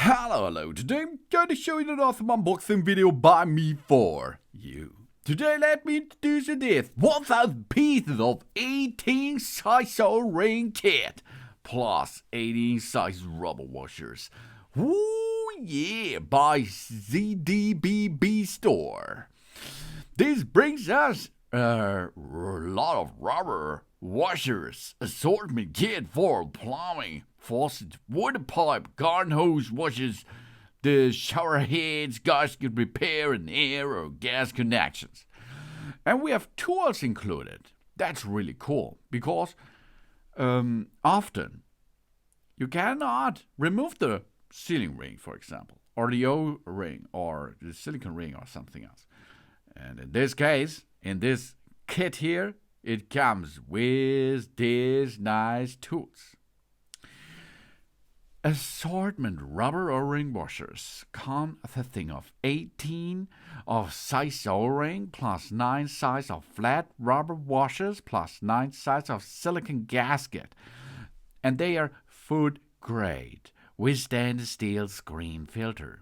Hello, today I'm going to show you an awesome unboxing video by me for you. Today let me introduce you this 1000 pieces of 18 size O-ring kit, plus 18 size rubber washers. Ooh yeah, by ZDBB store. This brings us a lot of rubber washers, assortment kit for plumbing, faucet, water pipe, garden hose washers, the shower heads, gasket repair, and air or gas connections. And we have tools included. That's really cool because often you cannot remove the sealing ring, for example, or the O-ring, or the silicone ring, or something else. And in this case, in this kit here, it comes with these nice tools. Assortment rubber O-ring washers consisting of 18 of size O-ring plus 9 size of flat rubber washers plus 9 size of silicone gasket. And they are food grade with stainless steel screen filter.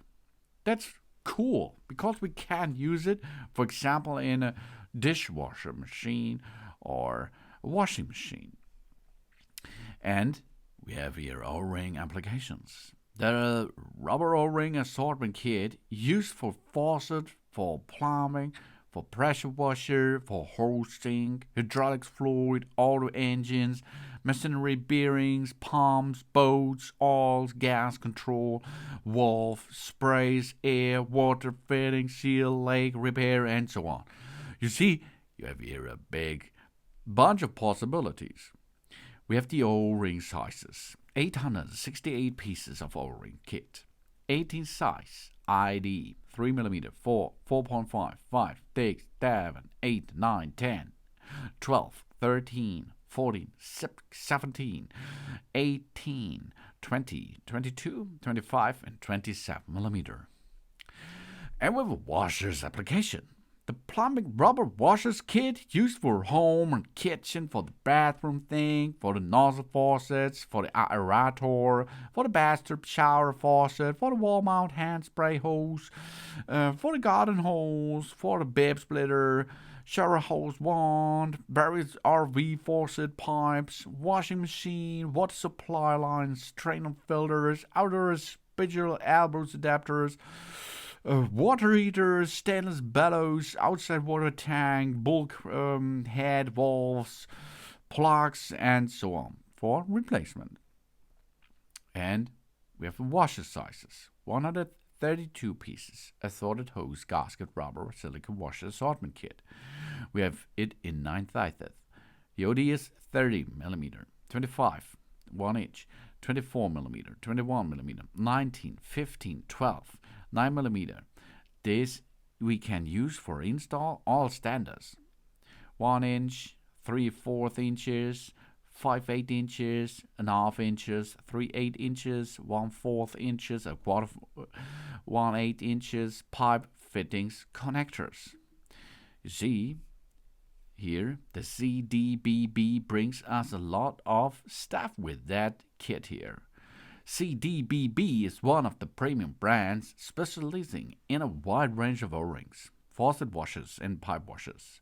That's cool because we can use it, for example, in a dishwasher machine or a washing machine. And we have here O-ring applications. The rubber O-ring assortment kit used for faucet, for plumbing, for pressure washer, for hosing, hydraulics fluid, auto engines, machinery bearings, pumps, boats, oils, gas control, valve, sprays, air, water fitting, seal, lake repair, and so on. You see, you have here a big bunch of possibilities. We have the O-ring sizes. 868 pieces of O-ring kit. 18 size ID 3mm, 4, 4.5, 5, 6, 7, 8, 9, 10, 12, 13, 14, 17, 18, 20, 22, 25, and 27mm. And we have a washer's application. The plumbing rubber washers kit used for home and kitchen, for the bathroom thing, for the nozzle faucets, for the aerator, for the bathtub shower faucet, for the wall mount hand spray hose, for the garden hose, for the bib splitter, shower hose wand, various RV faucet pipes, washing machine, water supply lines, strainer filters, outdoor spiritual elbows adapters, water heaters, stainless bellows, outside water tank, bulk head valves, plugs, and so on for replacement. And we have the washer sizes. 132 pieces, assorted hose, gasket, rubber, silicone washer assortment kit. We have it in 9 sizes. The OD is 30mm, 25, 1 inch, 24mm, 21mm, 19, 15, 12, 9mm. This we can use for install all standards. 1 inch, 3/4 inches, 5/8 inches, 1/2 inches, 3/8 inches, 1/4 inches, 1/8 inches, pipe fittings, connectors. You see, here the ZDBB brings us a lot of stuff with that kit here. ZDBB is one of the premium brands specializing in a wide range of O-rings, faucet washers, and pipe washers.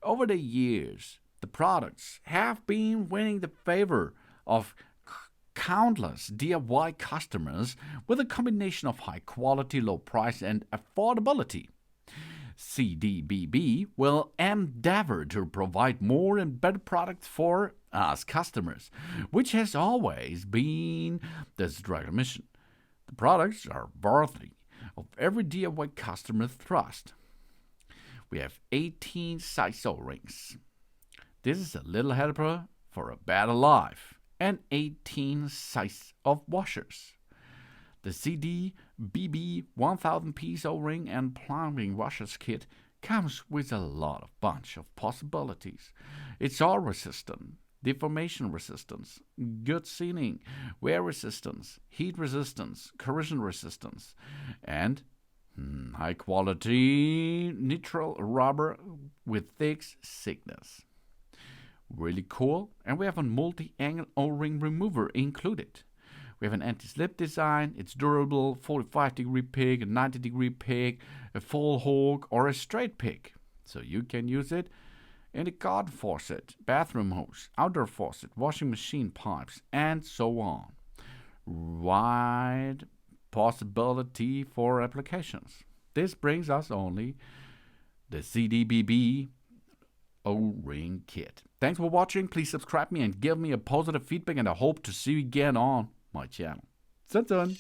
Over the years, the products have been winning the favor of countless DIY customers with a combination of high quality, low price, and affordability. ZDBB will endeavor to provide more and better products for us customers, which has always been the direct mission. The products are worthy of every DIY customer's trust. We have 18 size O-rings. This is a little helper for a better life, and 18 size of washers. The ZDBB 1000 piece O-ring and plumbing washers kit comes with a lot of bunch of possibilities. It's all resistant, deformation resistance, good sealing, wear resistance, heat resistance, corrosion resistance, and high quality neutral rubber with thick thickness. Really cool, and we have a multi-angle O-ring remover included. We have an anti-slip design. It's durable, 45-degree pick, a 90-degree pick, a full hook, or a straight pick. So you can use it in a garden faucet, bathroom hose, outdoor faucet, washing machine pipes, and so on. Wide possibility for applications. This brings us only the CDBB O-ring kit. Thanks for watching. Please subscribe me and give me a positive feedback, and I hope to see you again on my channel. Zun zun.